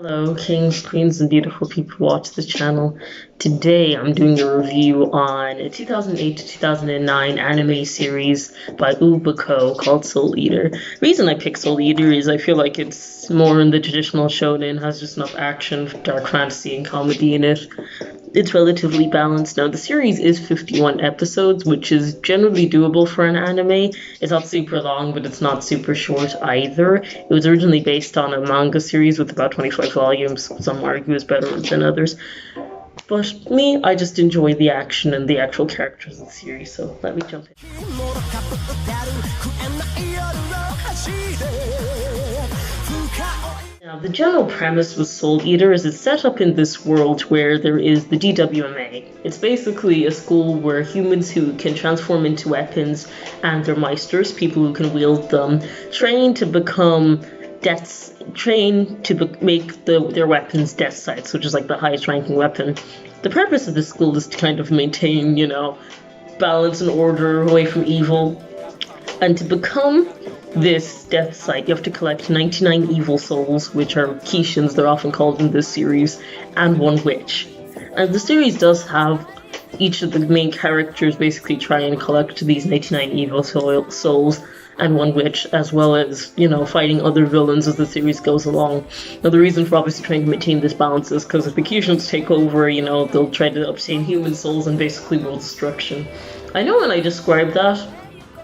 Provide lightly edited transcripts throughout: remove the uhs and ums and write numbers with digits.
Hello, kings, queens, and beautiful people who watch the channel. Today I'm doing a review on a 2008 to 2009 anime series by Ubiko called Soul Eater. The reason I picked Soul Eater is I feel like it's more in the traditional shonen, has just enough action, dark fantasy, and comedy in it. It's relatively balanced. Now, the series is 51 episodes, which is generally doable for an anime. It's not super long, but it's not super short either. It was originally based on a manga series with about 25 volumes. Some argue is better than others. But me, I just enjoy the action and the actual characters of the series, so let me jump in. Now, the general premise with Soul Eater is it's set up in this world where there is the DWMA. It's basically a school where humans who can transform into weapons and their meisters, people who can wield them, train to become make their weapons death sights, which is like the highest ranking weapon. The purpose of the school is to kind of maintain, balance and order away from evil. And to become this death sight, you have to collect 99 evil souls, which are Kishins, they're often called in this series, and one witch. And the series does have each of the main characters basically try and collect these 99 evil souls and one witch, as well as, fighting other villains as the series goes along. Now, the reason for obviously trying to maintain this balance is because if the Kishins take over, they'll try to obtain human souls and basically world destruction. I know when I describe that,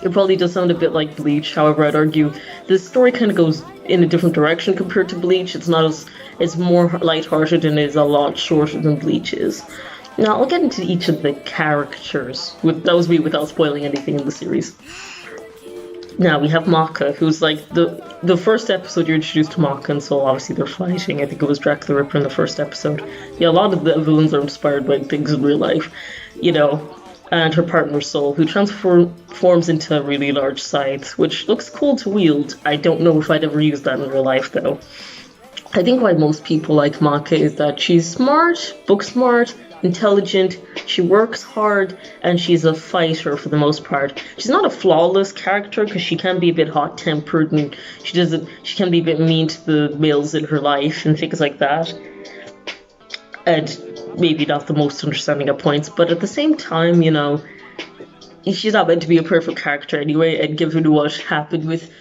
it probably does sound a bit like Bleach. However, I'd argue this story kind of goes in a different direction compared to Bleach. It's more lighthearted and is a lot shorter than Bleach is. Now, I'll get into each of the characters. That was me without spoiling anything in the series. Now, we have Maka, who's like the first episode you're introduced to Maka and Soul. Obviously, they're fighting. I think it was Drac the Ripper in the first episode. Yeah, a lot of the villains are inspired by things in real life, and her partner Soul, who transforms into a really large scythe, which looks cool to wield. I don't know if I'd ever use that in real life, though. I think why most people like Maka is that she's smart, book smart, intelligent, she works hard, and she's a fighter for the most part. She's not a flawless character because she can be a bit hot-tempered and she can be a bit mean to the males in her life and things like that. And maybe not the most understanding at points, but at the same time, she's not meant to be a perfect character anyway, and given what happened with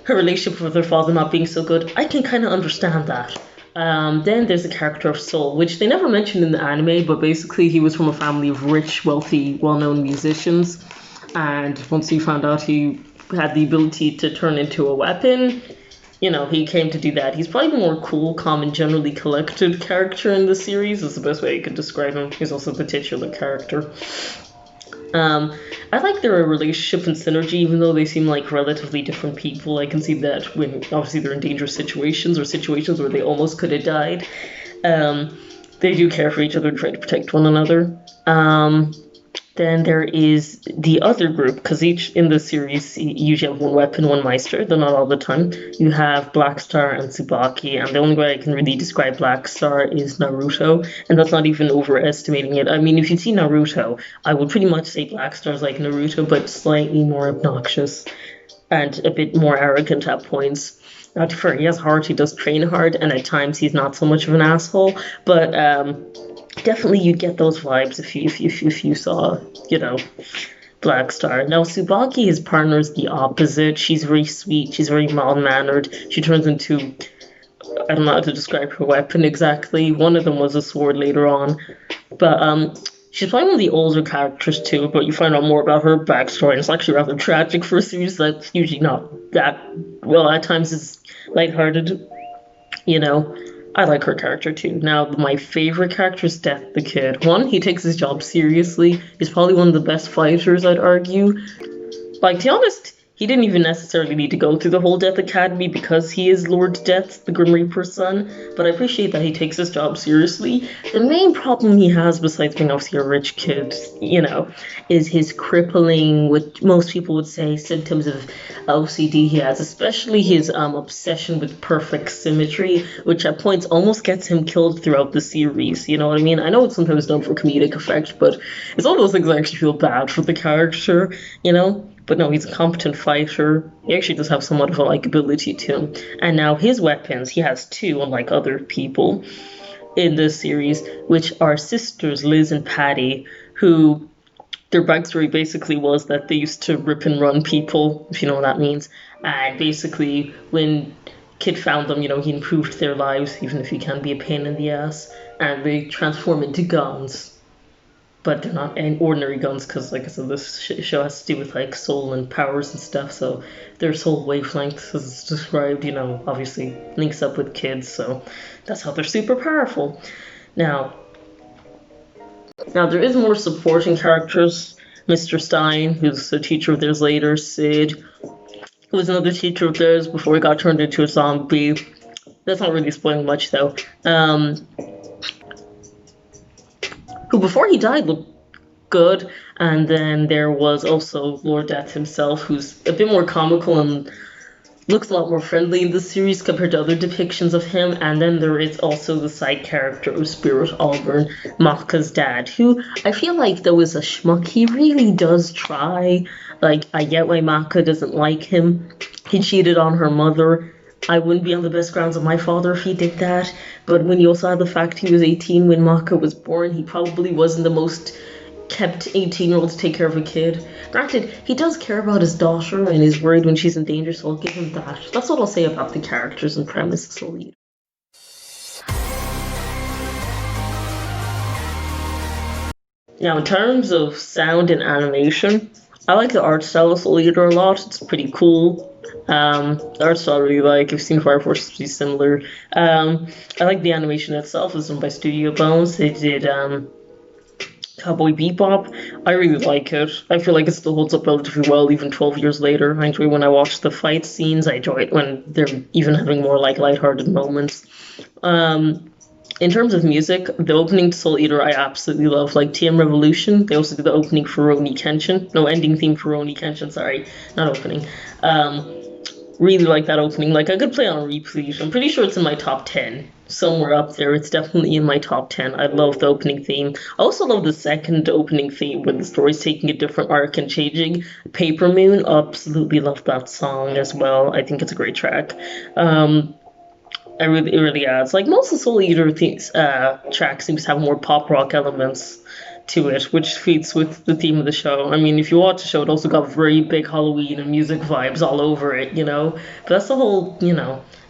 her relationship with her father not being so good, I can kind of understand that. Then there's the character of Soul, which they never mentioned in the anime, but basically he was from a family of rich, wealthy, well-known musicians, and once he found out he had the ability to turn into a weapon, he came to do that. He's probably the more cool, calm, and generally collected character in the series. Is the best way you could describe him. He's also a titular character. I like their relationship and synergy, even though they seem like relatively different people. I can see that when, obviously, they're in dangerous situations or situations where they almost could have died. They do care for each other and try to protect one another. Then there is the other group, because each in the series you usually have one weapon, one meister, though not all the time. You have Black Star and Tsubaki, and the only way I can really describe Black Star is Naruto, and that's not even overestimating it. I mean, if you see Naruto, I would pretty much say Black Star's like Naruto, but slightly more obnoxious and a bit more arrogant at points. Not fair, he has heart, he does train hard, and at times he's not so much of an asshole, but definitely you'd get those vibes if you saw, Black Star. Now, Tsubaki, his partner, is the opposite. She's very sweet, she's very mild-mannered. She turns into, I don't know how to describe her weapon exactly. One of them was a sword later on. But she's probably one of the older characters too, but you find out more about her backstory, and it's actually rather tragic for a series that's usually not that, well, at times it's lighthearted, I like her character too. Now, my favorite character is Death the Kid. One, he takes his job seriously. He's probably one of the best fighters, I'd argue. Like, to be honest, he didn't even necessarily need to go through the whole Death Academy because he is Lord Death, the Grim Reaper's son, but I appreciate that he takes his job seriously. The main problem he has, besides being obviously a rich kid, is his crippling, what most people would say, symptoms of OCD he has, especially his obsession with perfect symmetry, which at points almost gets him killed throughout the series, you know what I mean? I know it's sometimes done for comedic effect, but it's all those things I actually feel bad for the character, But no, he's a competent fighter. He actually does have somewhat of a likability to him. And now his weapons, he has two, unlike other people in this series, which are sisters Liz and Patty, who their backstory basically was that they used to rip and run people, if you know what that means. And basically, when Kid found them, he improved their lives, even if he can be a pain in the ass. And they transform into guns. But they're not ordinary guns because, like I said, this show has to do with like soul and powers and stuff. So their soul wavelength, as it's described, obviously links up with kids. So that's how they're super powerful. Now there is more supporting characters. Mr. Stein, who's a teacher of theirs later. Sid, who was another teacher of theirs before he got turned into a zombie. That's not really spoiling much though. Who before he died looked good. And then there was also Lord Death himself, who's a bit more comical and looks a lot more friendly in this series compared to other depictions of him. And then there is also the side character of Spirit Auburn, Maka's dad, who I feel like, though, is a schmuck. He really does try. Like, I get why Maka doesn't like him. He cheated on her mother. I wouldn't be on the best grounds of my father if he did that. But when you also add the fact he was 18 when Maka was born, he probably wasn't the most kept 18-year-old to take care of a kid. Granted, he does care about his daughter and is worried when she's in danger, so I'll give him that. That's what I'll say about the characters and premise of Soul Eater. Now, in terms of sound and animation, I like the art style of Soul Eater a lot. It's pretty cool. The art style I really like. I've seen Fire Force be similar. I like the animation itself. It's done by Studio Bones. They did Cowboy Bebop. I really like it. I feel like it still holds up relatively well even 12 years later. I enjoy when I watch the fight scenes. I enjoy it when they're even having more like lighthearted moments. In terms of music, the opening to Soul Eater I absolutely love. Like T.M.Revolution, they also did the opening for Rurouni Kenshin. No, ending theme for Rurouni Kenshin, sorry. Not opening. Really like that opening. Like, I could play on a repeat. I'm pretty sure it's in my top 10. Somewhere up there. It's definitely in my top 10. I love the opening theme. I also love the second opening theme when the story's taking a different arc and changing. Paper Moon, absolutely love that song as well. I think it's a great track. It really adds. Like, most of Soul Eater tracks seems to have more pop rock elements to it, which fits with the theme of the show. I mean, if you watch the show, it also got very big Halloween and music vibes all over it, But that's the whole,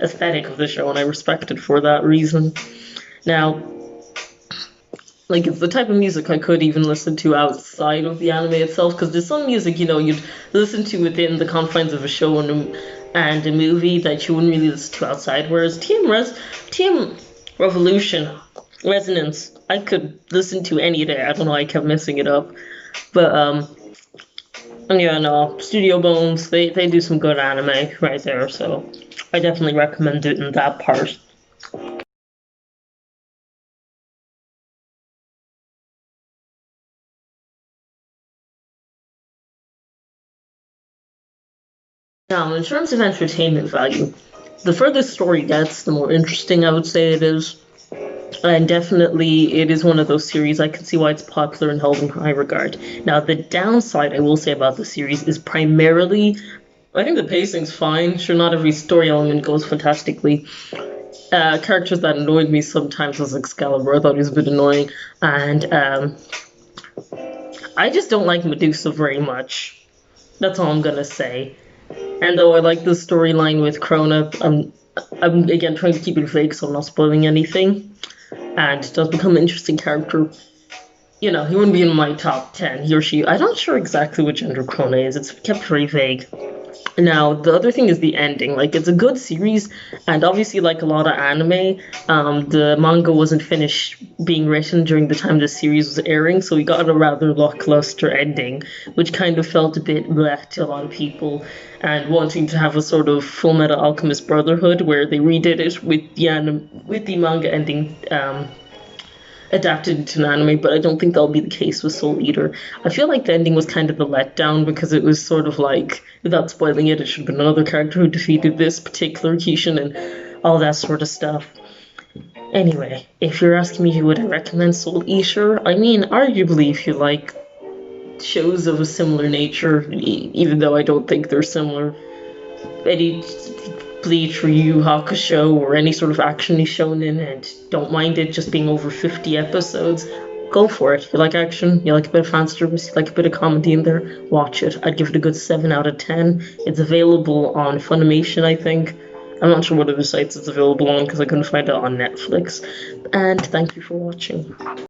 aesthetic of the show, and I respect it for that reason. Now, like, it's the type of music I could even listen to outside of the anime itself, because there's some music, you'd listen to within the confines of a show and a movie that you wouldn't really listen to outside, whereas TM Revolution, Resonance, I could listen to any day. I don't know, I kept messing it up. But, yeah, no, Studio Bones, they do some good anime right there, so I definitely recommend it in that part. Now, in terms of entertainment value, the further the story gets, the more interesting I would say it is. And definitely, it is one of those series I can see why it's popular and held in high regard. Now, the downside I will say about the series is primarily, I think the pacing's fine. Sure, not every story element goes fantastically. Characters that annoyed me sometimes was Excalibur. I thought he was a bit annoying. And I just don't like Medusa very much. That's all I'm gonna say. And though I like the storyline with Krona, I'm again trying to keep it vague so I'm not spoiling anything. And does become an interesting character. He wouldn't be in my top 10. He or she, I'm not sure exactly what gender Krona is. It's kept very vague. Now, the other thing is the ending. Like, it's a good series, and obviously, like a lot of anime, the manga wasn't finished being written during the time the series was airing, so we got a rather lackluster ending, which kind of felt a bit bleh to a lot of people, and wanting to have a sort of Full Metal Alchemist Brotherhood, where they redid it with the manga ending adapted into an anime, but I don't think that'll be the case with Soul Eater. I feel like the ending was kind of a letdown because it was sort of like, without spoiling it, it should have been another character who defeated this particular Kishin and all that sort of stuff. Anyway, if you're asking me who would I recommend Soul Eater, I mean, arguably if you like shows of a similar nature, even though I don't think they're similar. Any Bleach or Yu Yu Hakusho or any sort of action shonen, and don't mind it just being over 50 episodes, go for it. You like action, you like a bit of fan service, you like a bit of comedy in there, watch it. I'd give it a good 7 out of 10. It's available on Funimation, I think. I'm not sure what other sites it's available on because I couldn't find it on Netflix. And thank you for watching.